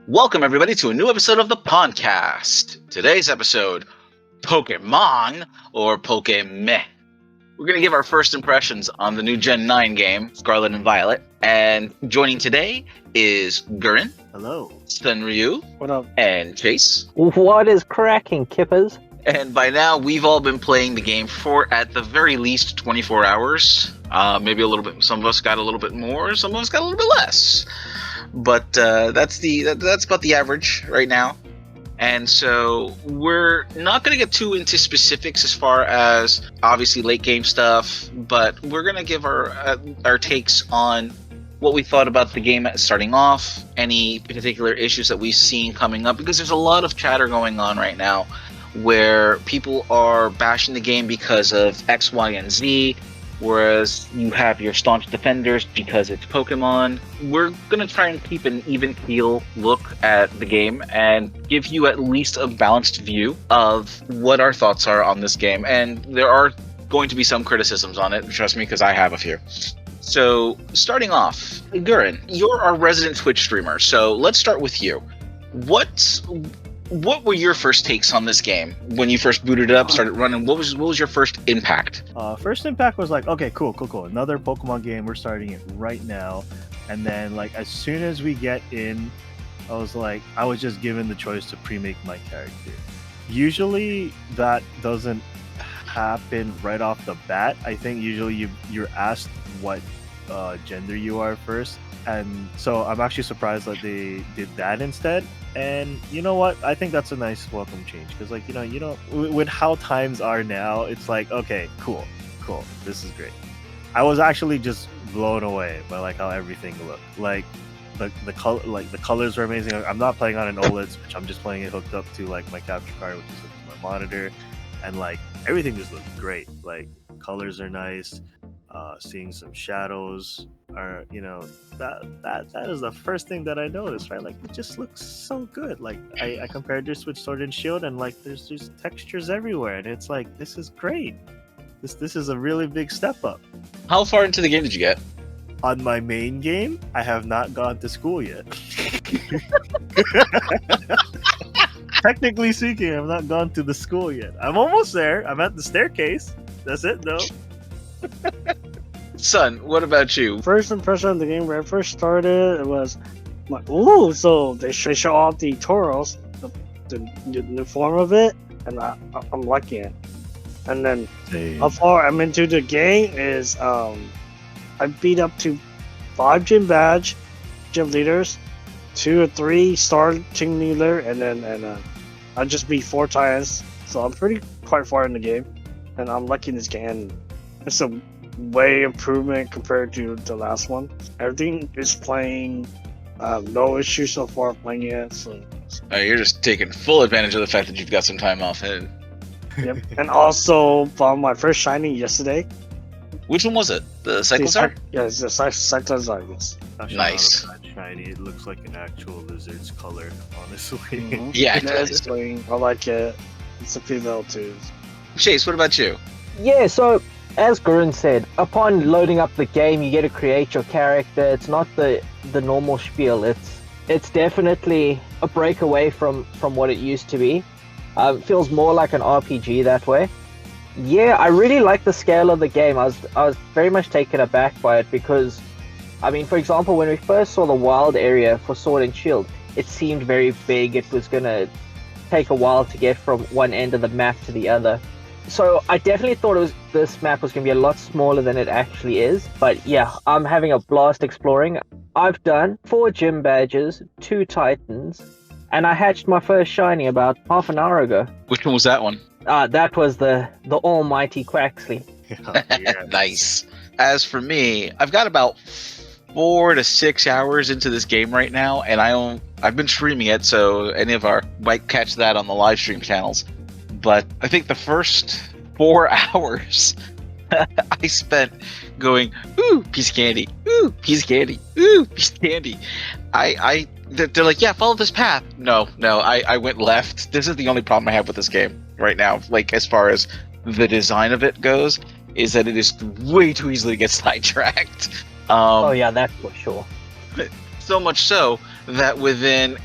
Welcome, everybody, to a new episode of the Pondcast. Today's episode, Pokemon, or Pokemon. We're going to give our first impressions on the new Gen 9 game, Scarlet and Violet. And joining today is Guren. Hello. SonRyu. What up? And Chase. What is cracking, kippers? And by now, we've all been playing the game for, at the very least, 24 hours. Maybe a little bit. Some of us got a little bit more. Some of us got a little bit less. But that's about the average right now. And so we're not going to get too into specifics as far as obviously late game stuff, but we're going to give our takes on what we thought about the game starting off, any particular issues that we've seen coming up, because there's a lot of chatter going on right now where people are bashing the game because of X, Y, and Z, whereas you have your staunch defenders because it's Pokemon. We're going to try and keep an even keel look at the game and give you at least a balanced view of what our thoughts are on this game. And there are going to be some criticisms on it, trust me, because I have a few. So, starting off, Guren, you're our resident Twitch streamer, so let's start with you. What were your first takes on this game when you first booted it up, started running? What was your first impact? First impact was like, okay, cool. Another Pokemon game. We're starting it right now. And then, like, as soon as we get in, I was just given the choice to pre-make my character. Usually, that doesn't happen right off the bat. I think usually you're asked what gender you are first. And so I'm actually surprised that they did that instead. And you know what? I think that's a nice welcome change because, like, with how times are now, it's like, okay, cool, this is great. I was actually just blown away by like how everything looked. Like the colors were amazing. I'm not playing on an OLED Switch. I'm just playing it hooked up to like my capture card, which is hooked to my monitor, and like everything just looked great. Like colors are nice. Seeing some shadows are, that is the first thing that I noticed, right? Like it just looks so good. Like I compared this with Sword and Shield, and like there's just textures everywhere, and it's like this is great. This is a really big step up. How far into the game did you get? On my main game, I have not gone to school yet. Technically speaking, I've not gone to the school yet. I'm almost there. I'm at the staircase. That's it, though. Son, what about you? First impression of the game when I first started, it was like, ooh, so they show off the Tauros, the form of it, and I'm liking it. And then how far I'm into the game is I beat up to 5 gym leaders, 2 or 3 star team leader, and I just beat 4 times. So I'm quite far in the game, and I'm liking this game. It's a way improvement compared to the last one. Everything is playing. No issues so far playing it. So. You're just taking full advantage of the fact that you've got some time off. Yep. And also found my first shiny yesterday. Which one was it? The Cyclozar? Yeah, it's the Cyclozar, yes. Nice. Shiny. It looks like an actual lizard's color, honestly. Mm-hmm. Yeah, it does. I like it. It's a female too. Chase, what about you? Yeah, so as Guren said, upon loading up the game, you get to create your character. It's not the normal spiel. It's definitely a break away from what it used to be. It feels more like an RPG that way. Yeah, I really like the scale of the game. I was very much taken aback by it because, I mean, for example, when we first saw the wild area for Sword and Shield, it seemed very big. It was going to take a while to get from one end of the map to the other. So I definitely thought this map was going to be a lot smaller than it actually is. But yeah, I'm having a blast exploring. I've done 4 gym badges, 2 titans, and I hatched my first shiny about half an hour ago. Which one was that one? That was the almighty Quaxley. Yeah. Nice. As for me, I've got about 4 to 6 hours into this game right now, and I've been streaming it, so any of our might catch that on the live stream channels. But I think the first 4 hours I spent going, ooh, piece of candy, ooh, piece of candy, ooh, piece of candy. They're like, yeah, follow this path. No, I went left. This is the only problem I have with this game right now. Like, as far as the design of it goes, is that it is way too easily to get sidetracked. Oh yeah, that's for sure. So much so that within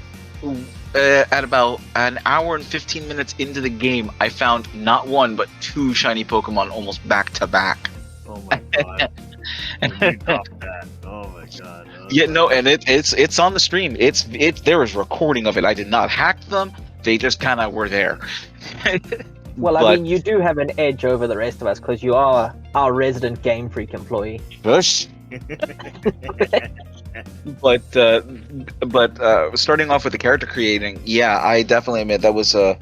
At about an hour and 15 minutes into the game, I found not one but two shiny Pokemon almost back to back. Oh my god. When you dropped that. Oh my god. Yeah, no, and it's on the stream. There is recording of it. I did not hack them. They just kind of were there. Well, I mean, you do have an edge over the rest of us because you are our resident GameFreak employee. Bush. But starting off with the character creating, yeah, I definitely admit that was a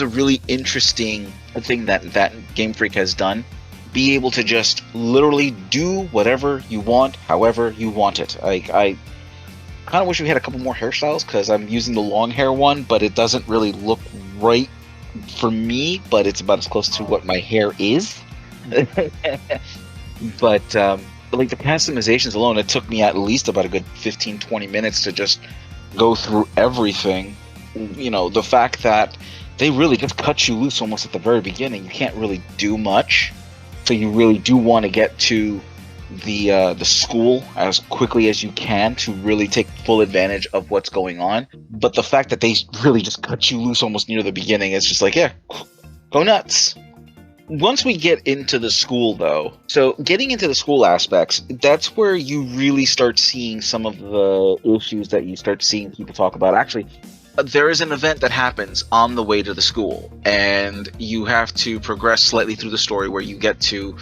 really interesting thing that GameFreak has done. Be able to just literally do whatever you want, however you want it. I kind of wish we had a couple more hairstyles because I'm using the long hair one, but it doesn't really look right for me. But it's about as close to what my hair is. But like the customizations alone, it took me at least about a good 15-20 minutes to just go through everything. You know, the fact that they really just cut you loose almost at the very beginning. You can't really do much, so you really do want to get to the school as quickly as you can to really take full advantage of what's going on. But the fact that they really just cut you loose almost near the beginning, it's just like, yeah, go nuts. Once we get into the school, though, so getting into the school aspects, that's where you really start seeing some of the issues that you start seeing people talk about. Actually, there is an event that happens on the way to the school, and you have to progress slightly through the story where you get to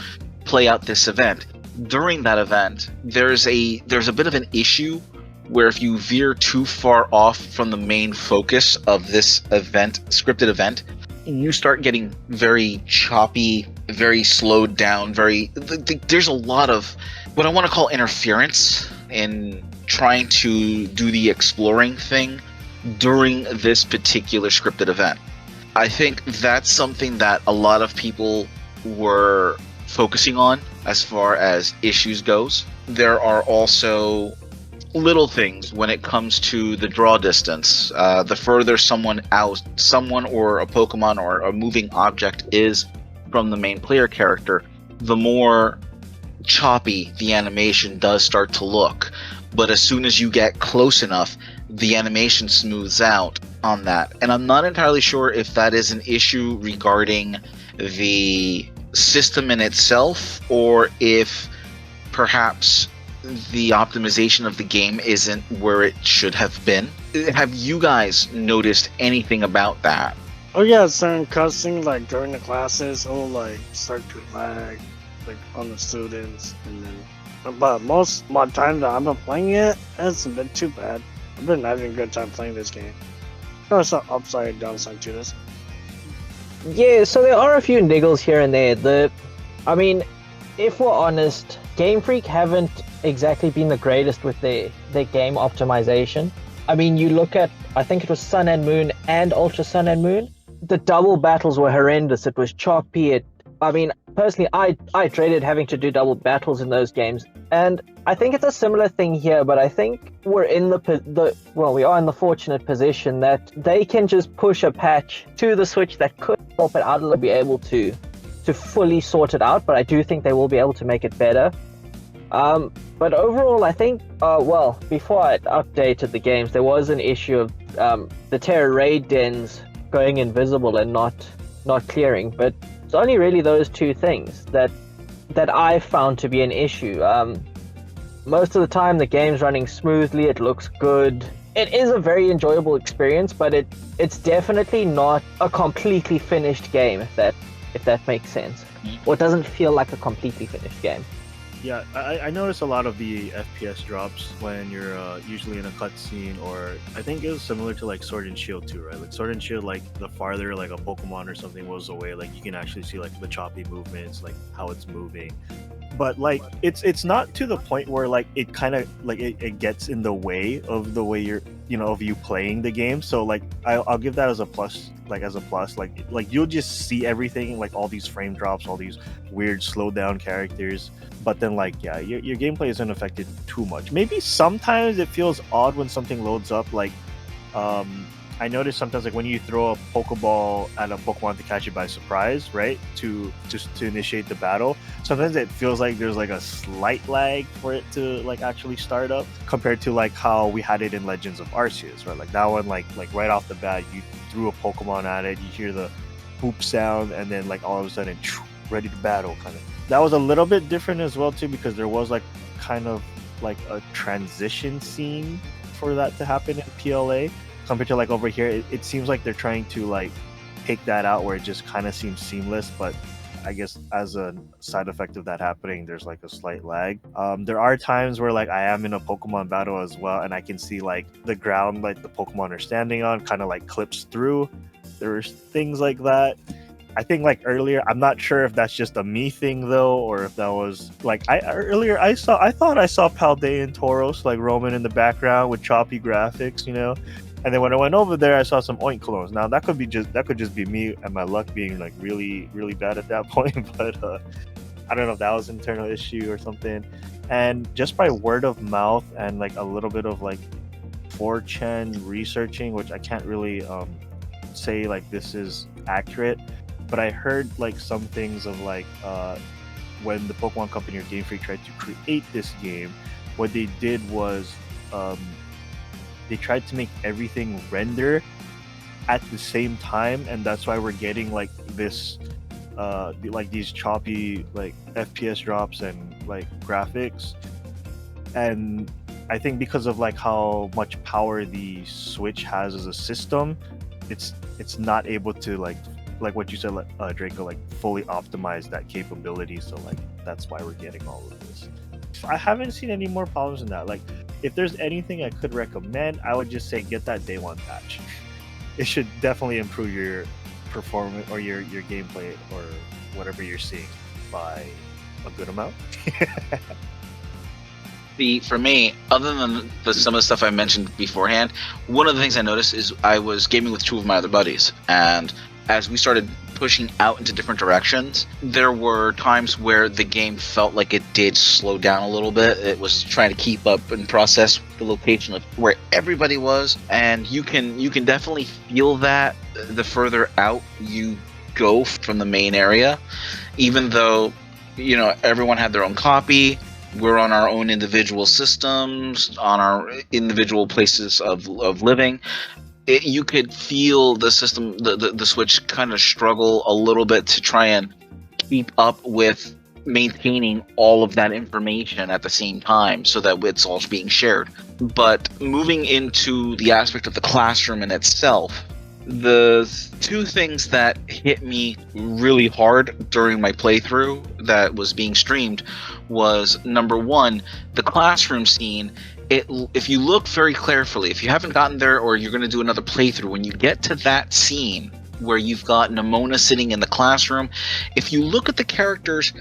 play out this event. During that event, there's a bit of an issue where if you veer too far off from the main focus of this event, scripted event, you start getting very choppy, very slowed down, there's a lot of what I want to call interference in trying to do the exploring thing during this particular scripted event. I think that's something that a lot of people were focusing on as far as issues goes. There are also little things when it comes to the draw distance. The further someone or a Pokemon or a moving object is from the main player character, the more choppy the animation does start to look. But as soon as you get close enough, the animation smooths out on that. And I'm not entirely sure if that is an issue regarding the system in itself, or if perhaps the optimization of the game isn't where it should have been. Have you guys noticed anything about that? Oh yeah, certain cussing like during the classes will like start to lag like on the students, and then but most of my time that I've been playing it, it's a bit too bad. I've been having a good time playing this game. There's an upside and downside to this. Yeah, so there are a few niggles here and there. I mean, if we're honest, GameFreak haven't exactly been the greatest with their game optimization. I mean, you look at, I think it was Sun and Moon and Ultra Sun and Moon. The double battles were horrendous. It was choppy. I mean, personally, I dreaded having to do double battles in those games. And I think it's a similar thing here, but I think we're in we are in the fortunate position that they can just push a patch to the Switch that could help it out and be able to fully sort it out, but I do think they will be able to make it better. But overall, I think, before I updated the games, there was an issue of the Terra Raid dens going invisible and not clearing, but it's only really those two things that I found to be an issue. Most of the time, the game's running smoothly, it looks good. It is a very enjoyable experience, but it's definitely not a completely finished game, if that makes sense. Or it doesn't feel like a completely finished game. Yeah, I noticed a lot of the FPS drops when you're usually in a cutscene, or I think it was similar to like Sword and Shield too, right? Like Sword and Shield, like the farther like a Pokemon or something was away, like you can actually see like the choppy movements, like how it's moving. But like it's not to the point where like it kind of like it gets in the way of the way you're of you playing the game. So like I'll give that as a plus. Like you'll just see everything, like all these frame drops, all these weird slow down characters. But then like your gameplay isn't affected too much. Maybe sometimes it feels odd when something loads up, like I noticed sometimes like when you throw a Pokeball at a Pokemon to catch it by surprise, right? To initiate the battle, sometimes it feels like there's like a slight lag for it to like actually start up compared to like how we had it in Legends of Arceus, right? Like that one, like right off the bat, you threw a Pokemon at it, you hear the boop sound, and then like all of a sudden, ready to battle, kind of. That was a little bit different as well too, because there was like kind of like a transition scene for that to happen in PLA. Compared to like over here, it seems like they're trying to like take that out where it just kind of seems seamless, but I guess as a side effect of that happening, there's like a slight lag. There are times where like I am in a Pokemon battle as well, and I can see like the ground like the Pokemon are standing on kind of like clips through. There's things like that. I think like earlier, I'm not sure if that's just a me thing though, or if that was like I thought I saw Paldean and Tauros like roaming in the background with choppy graphics, you know. And then when I went over there, I saw some Oink clones. Now that could just be me and my luck being like really, really bad at that point. But I don't know if that was an internal issue or something. And just by word of mouth and like a little bit of like 4chan researching, which I can't really say like this is accurate, but I heard like some things of like when the Pokemon Company or GameFreak tried to create this game, what they did was they tried to make everything render at the same time, and that's why we're getting like this like these choppy like FPS drops and like graphics. And I think because of like how much power the Switch has as a system, it's not able to like what you said, like Draco, like fully optimize that capability. So like that's why we're getting all of this. I haven't seen any more problems in that. Like if there's anything I could recommend, I would just say get that day one patch. It should definitely improve your performance or your gameplay or whatever you're seeing by a good amount. For me, other than some of the stuff I mentioned beforehand, one of the things I noticed is I was gaming with two of my other buddies, and as we started pushing out into different directions, there were times where the game felt like it did slow down a little bit. It was trying to keep up and process the location of where everybody was, and you can definitely feel that the further out you go from the main area, even though everyone had their own copy. We're on our own individual systems, on our individual places of living. You could feel the system, the Switch kind of struggle a little bit to try and keep up with maintaining all of that information at the same time so that it's all being shared. But moving into the aspect of the classroom in itself, the two things that hit me really hard during my playthrough that was being streamed was, number one, the classroom scene. If you look very carefully, if you haven't gotten there or you're going to do another playthrough, when you get to that scene where you've got Nimona sitting in the classroom, if you look at the characters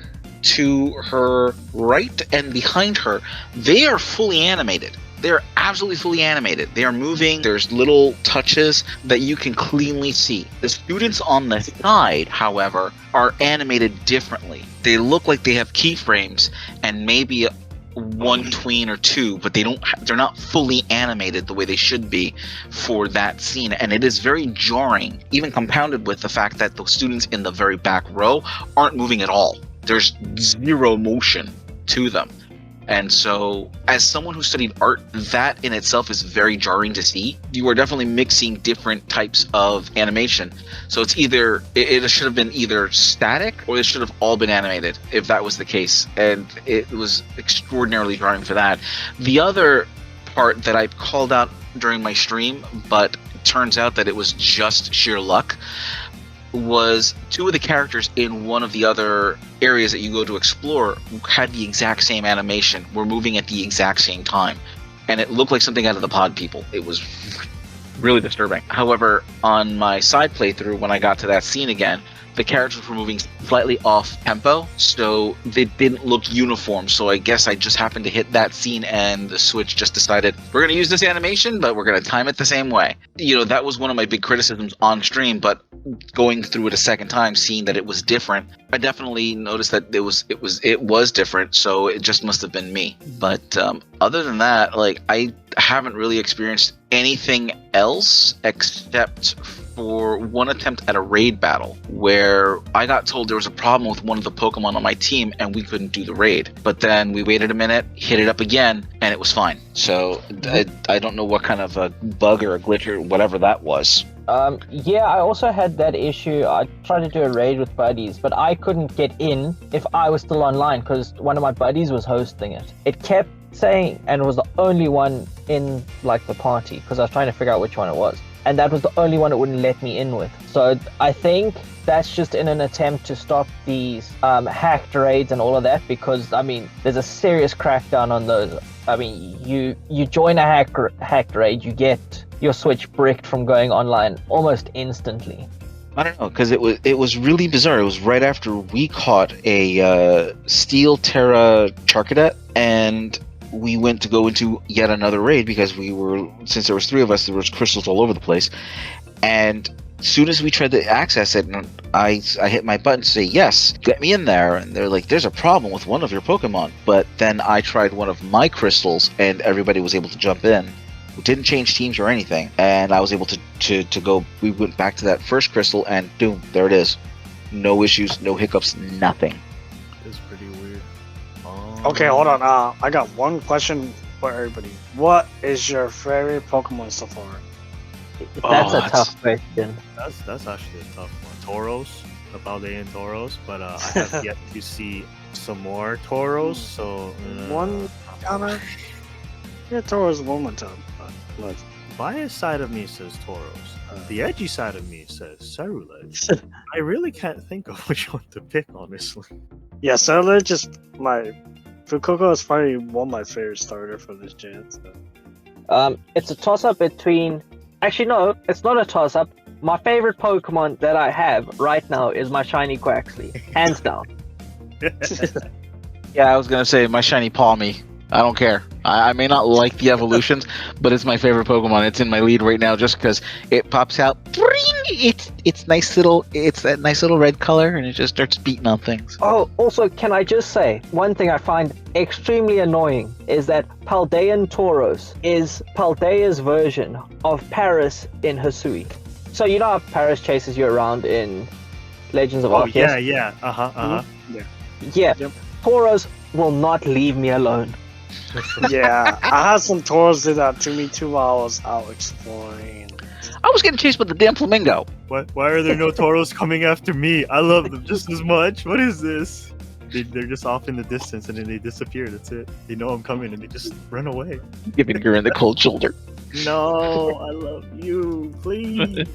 to her right and behind her, they are fully animated. They're absolutely fully animated. They are moving. There's little touches that you can cleanly see. The students on the side, however, are animated differently. They look like they have keyframes and maybe one tween or two, but they're not fully animated the way they should be for that scene. And it is very jarring, even compounded with the fact that the students in the very back row aren't moving at all. There's zero motion to them. And so, as someone who studied art, that in itself is very jarring to see. You are definitely mixing different types of animation. So it's either, it should have been either static or it should have all been animated, if that was the case. And it was extraordinarily jarring for that. The other part that I called out during my stream, but it turns out that it was just sheer luck, was two of the characters in one of the other areas that you go to explore had the exact same animation, were moving at the exact same time, and it looked like something out of the Pod People. It was really disturbing. However, on my side playthrough, when I got to that scene again, the characters were moving slightly off tempo, so they didn't look uniform. So I guess I just happened to hit that scene and the Switch just decided, we're going to use this animation, but we're going to time it the same way. That was one of my big criticisms on stream, but going through it a second time, seeing that it was different, I definitely noticed that it was different, so it just must have been me. But other than that, like I haven't really experienced anything else except for one attempt at a raid battle where I got told there was a problem with one of the Pokemon on my team and we couldn't do the raid. But then we waited a minute, hit it up again, and it was fine. So I don't know what kind of a bug or a glitch or whatever that was. Yeah, I also had that issue. I tried to do a raid with buddies, but I couldn't get in if I was still online because one of my buddies was hosting it. It kept saying, and it was the only one in like the party because I was trying to figure out which one it was. And that was the only one it wouldn't let me in with. So I think that's just in an attempt to stop these hacked raids and all of that because, I mean, there's a serious crackdown on those. I mean, you join a hacked raid, you get your Switch bricked from going online almost instantly. I don't know, because it was really bizarre. It was right after we caught a Steel Terra Charcadet, and we went to go into yet another raid because since there was 3 of us, there was crystals all over the place. And as soon as we tried to access it, and I hit my button to say, yes, get me in there. And they're like, there's a problem with one of your Pokemon. But then I tried one of my crystals and everybody was able to jump in. We didn't change teams or anything. And I was able to go, we went back to that first crystal and boom, there it is. No issues, no hiccups, nothing. It's pretty weird. Okay, hold on. I got one question for everybody. What is your favorite Pokemon so far? That's a tough question. That's actually a tough one. Tauros, the Paldean Tauros, but I have yet to see some more Tauros, so... One counter? Yeah, Tauros one more time. But biased side of me says Tauros. The edgy side of me says Cerulege. I really can't think of which one to pick, honestly. yeah, Scarlet is my... Fukuoka is probably one of my favorite starter for this gen. So. It's a toss-up between... Actually, no, it's not a toss-up. My favorite Pokemon that I have right now is my shiny Quaxley. Hands down. Yeah, I was going to say my shiny Palmy. I don't care. I may not like the evolutions, but it's my favorite Pokemon. It's in my lead right now just because it pops out. It's nice little. It's that nice little red color, and it just starts beating on things. Oh, also, can I just say one thing I find extremely annoying is that Paldean Tauros is Paldea's version of Paris in Hisui. So you know how Paris chases you around in Legends of Arceus? Yeah. Yeah. Yep. Tauros will not leave me alone. yeah, I had some Tauros do that to me too while I was out exploring. I was getting chased with the damn flamingo. What? Why are there no Tauros coming after me? I love them just as much. What is this? They're just off in the distance and then they disappear. That's it. They know I'm coming and they just run away. Giving Guren the cold shoulder. No, I love you. Please.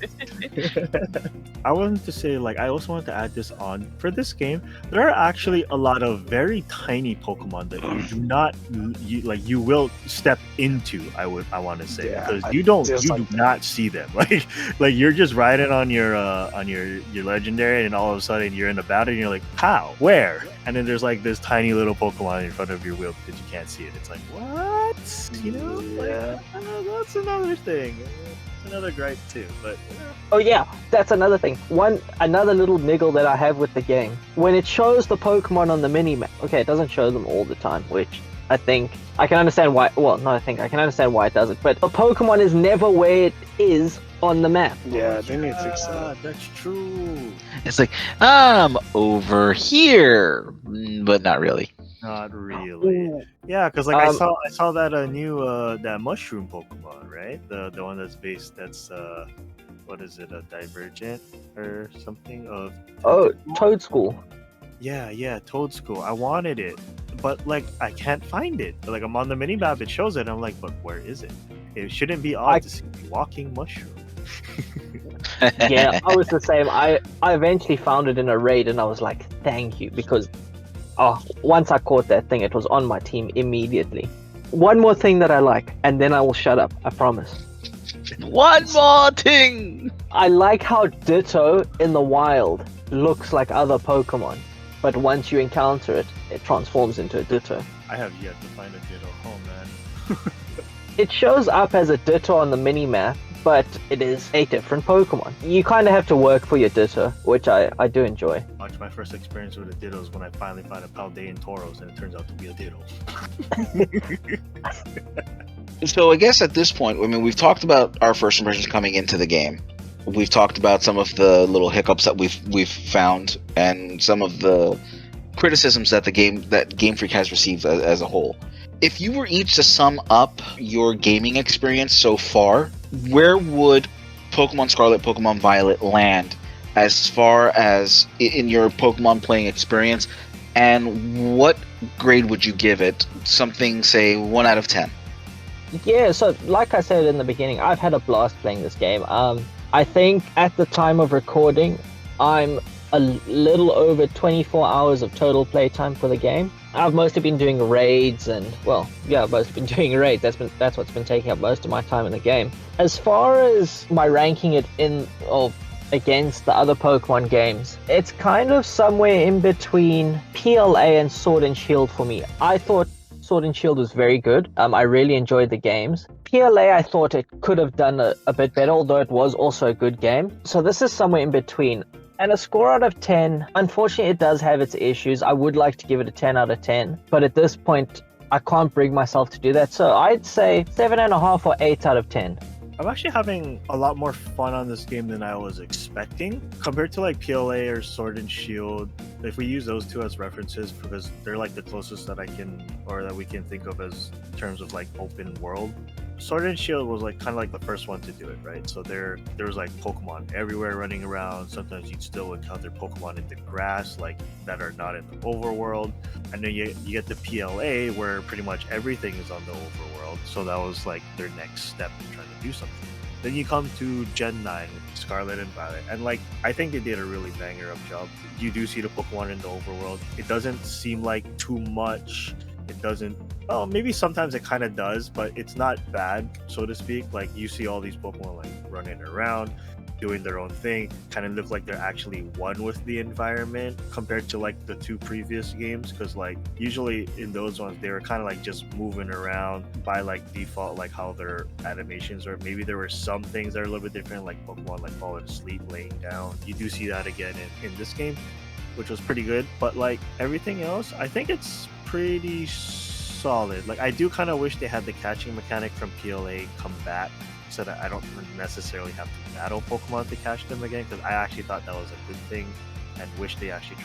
I wanted to say, I also wanted to add this on. For this game, there are actually a lot of very tiny Pokemon that you do not, you will step into, I want to say. Yeah, because you do not see them. Like you're just riding on your legendary and all of a sudden you're in a battle and you're like, how? Where? And then there's this tiny little Pokemon in front of your wheel because you can't see it. It's like, what? You know? Yeah. That's another thing. It's another gripe too, but Oh yeah, that's another thing. Another little niggle that I have with the game. When it shows the Pokemon on the mini-map, okay, it doesn't show them all the time, which I think I can understand why. Well, no, I can understand why it doesn't. But the Pokemon is never where it is on the map. Yeah, they need to fix that. That's true. It's like, I'm over here, but not really. Not really. Yeah, because I saw that new that mushroom Pokemon, right? The one that's what is it, a Divergent or something of? Oh, Toadschool. Yeah, Toadschool. I wanted it, but I can't find it. I'm on the mini map, it shows it. And I'm like, but where is it? It shouldn't be odd to see a walking mushroom. Yeah, I was the same. I eventually found it in a raid, and I was like, thank you, because once I caught that thing, it was on my team immediately. One more thing that I like, and then I will shut up, I promise. One more thing! I like how Ditto in the wild looks like other Pokemon, but once you encounter it, it transforms into a Ditto. I have yet to find a Ditto. Oh man. It shows up as a Ditto on the mini-map, but it is a different Pokemon. You kind of have to work for your Ditto, which I do enjoy. Watch, my first experience with a Ditto is when I finally find a Paldean Tauros, and it turns out to be a Ditto. So I guess at this point, I mean, we've talked about our first impressions coming into the game. We've talked about some of the little hiccups that we've found, and some of the criticisms that GameFreak has received as a whole. If you were each to sum up your gaming experience so far, where would Pokemon Scarlet, Pokemon Violet land as far as in your Pokemon playing experience, and what grade would you give it? Something, say, 1 out of 10. Yeah, so like I said in the beginning, I've had a blast playing this game. I think at the time of recording, I'm a little over 24 hours of total playtime for the game. I've mostly been doing raids and, well, yeah, I've mostly been doing raids. That's what's been taking up most of my time in the game. As far as my ranking it against the other Pokemon games, it's kind of somewhere in between PLA and Sword and Shield for me. I thought Sword and Shield was very good. I really enjoyed the games. PLA, I thought it could have done a bit better, although it was also a good game. So this is somewhere in between. And a score out of 10, unfortunately it does have its issues. I would like to give it a 10 out of 10, but at this point, I can't bring myself to do that. So I'd say 7.5 or 8 out of 10. I'm actually having a lot more fun on this game than I was expecting. Compared to like PLA or Sword and Shield, if we use those two as references, because they're like the closest that we can think of as terms of like open world. Sword and Shield was like kind of like the first one to do it, right? So there was like Pokemon everywhere running around. Sometimes you'd still encounter Pokemon in the grass, like that are not in the overworld. And then you get the PLA where pretty much everything is on the overworld. So that was like their next step in trying to do something. Then you come to Gen 9, Scarlet and Violet, and like I think they did a really banger up job. You do see the Pokemon in the overworld. It doesn't seem like too much. It doesn't. Oh, maybe sometimes it kind of does, but it's not bad, so to speak. Like you see all these Pokemon like running around, doing their own thing, kind of look like they're actually one with the environment compared to like the two previous games. Because like usually in those ones they were kind of like just moving around by like default, like how their animations are. Maybe there were some things that are a little bit different, like Pokemon like falling asleep, laying down. You do see that again in this game, which was pretty good. But like everything else, I think it's pretty solid. Like I do kind of wish they had the catching mechanic from PLA come back, so that I don't necessarily have to battle Pokemon to catch them again, because I actually thought that was a good thing and wish they actually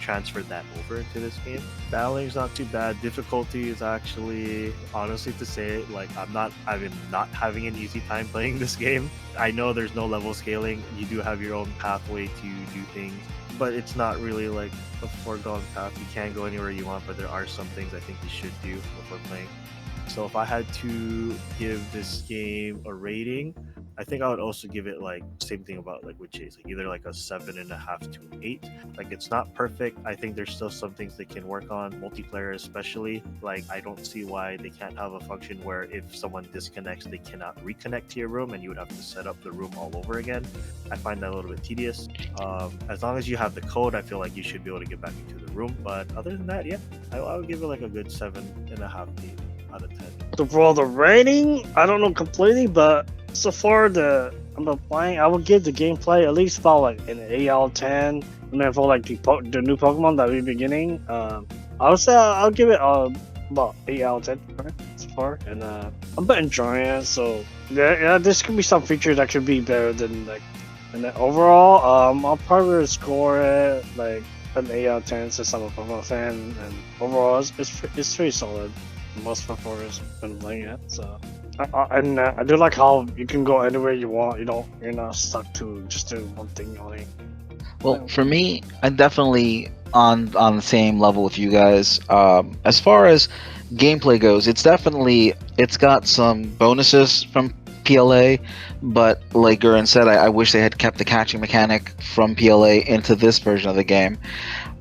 transferred that over into this game. Battling's not too bad. Difficulty is actually, honestly to say it, like I'm not having an easy time playing this game. I know there's no level scaling. You do have your own pathway to do things, but it's not really like a foregone path. You can't go anywhere you want, but there are some things I think you should do before playing. So if I had to give this game a rating, I think I would also give it like same thing about like with Chase, like either like a 7.5 to 8. Like it's not perfect. I think there's still some things they can work on, multiplayer especially. Like I don't see why they can't have a function where if someone disconnects, they cannot reconnect to your room, and you would have to set up the room all over again. I find that a little bit tedious. As long as you have the code, I feel like you should be able to get back into the room. But other than that, yeah, I would give it like a good 7.5, 8 out of 10. For the rating, I don't know completely, but so far I'm playing, I would give the gameplay at least about like an 8 out of 10. And then for like the new Pokemon that we're beginning, I would say I'll give it about 8 out of 10 so far. And I'm been enjoying it. So yeah, this could be some features that could be better than like. And then overall, I'll probably score it like an 8 out of 10 since I'm a Pokemon fan. And overall, it's pretty solid. Most performers been playing it, so I do like how you can go anywhere you want. You're not stuck to just doing one thing only. Well, for me, I'm definitely on the same level with you guys. As far as gameplay goes, it's got some bonuses from PLA, but like Guren said, I wish they had kept the catching mechanic from PLA into this version of the game.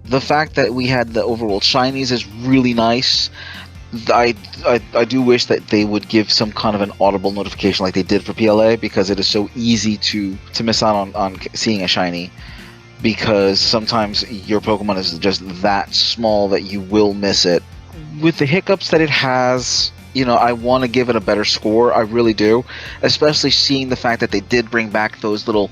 The fact that we had the overworld shinies is really nice. I do wish that they would give some kind of an audible notification like they did for PLA, because it is so easy to miss out on seeing a shiny, because sometimes your Pokemon is just that small that you will miss it. With the hiccups that it has, I want to give it a better score. I really do, especially seeing the fact that they did bring back those little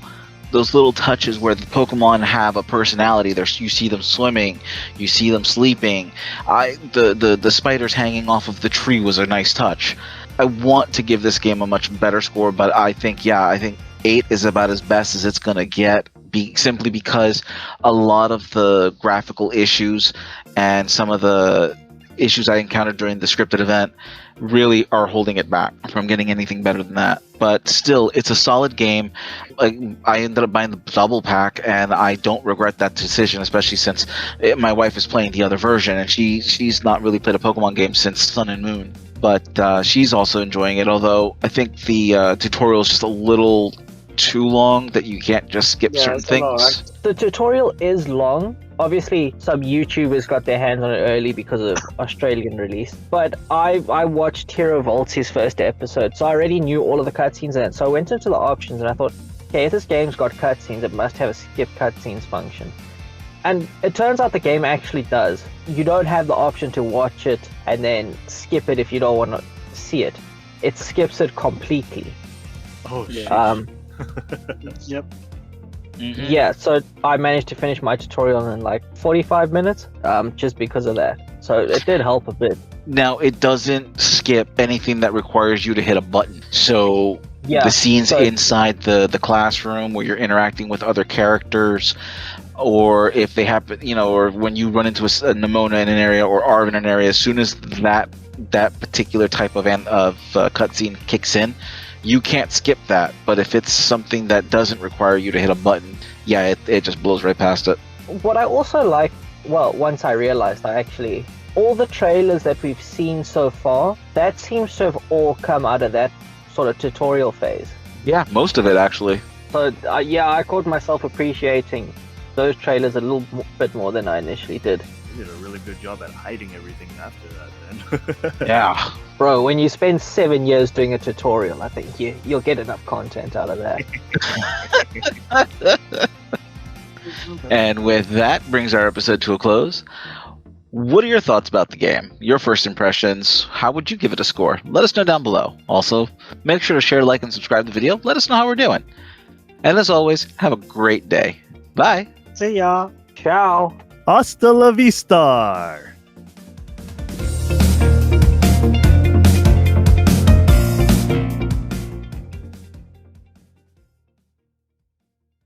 touches where the Pokemon have a personality. You see them swimming, you see them sleeping. The spiders hanging off of the tree was a nice touch. I want to give this game a much better score, but I think 8 is about as best as it's gonna get. Simply because a lot of the graphical issues and some of the issues I encountered during the scripted event really are holding it back from getting anything better than that. But still, it's a solid game. I ended up buying the double pack, and I don't regret that decision, especially since my wife is playing the other version, and she's not really played a Pokemon game since Sun and Moon. But she's also enjoying it, although I think the tutorial is just a little too long that you can't just skip certain things. The tutorial is long. Obviously, some YouTubers got their hands on it early because of Australian release. But I watched Hero Volt's first episode, so I already knew all of the cutscenes in it. So I went into the options and I thought, okay, if this game's got cutscenes, it must have a skip cutscenes function. And it turns out the game actually does. You don't have the option to watch it and then skip it if you don't want to see it. It skips it completely. Oh shit. Yep. Mm-hmm. Yeah, so I managed to finish my tutorial in like 45 minutes, just because of that. So it did help a bit. Now, it doesn't skip anything that requires you to hit a button. So the scenes inside the classroom where you're interacting with other characters, or if they happen, or when you run into a Nemona in an area or Arv in an area, as soon as that particular type of cutscene kicks in, you can't skip that. But if it's something that doesn't require you to hit a button, it just blows right past it. What I also like, once I realized, all the trailers that we've seen so far, that seems to have all come out of that sort of tutorial phase. Yeah, most of it actually. So I caught myself appreciating those trailers a little bit more than I initially did. You did a really good job at hiding everything after that, then. Yeah. Bro, when you spend 7 years doing a tutorial, I think you'll get enough content out of that. And with that brings our episode to a close. What are your thoughts about the game? Your first impressions? How would you give it a score? Let us know down below. Also, make sure to share, like, and subscribe to the video. Let us know how we're doing. And as always, have a great day. Bye. See ya. Ciao. Hasta la vista.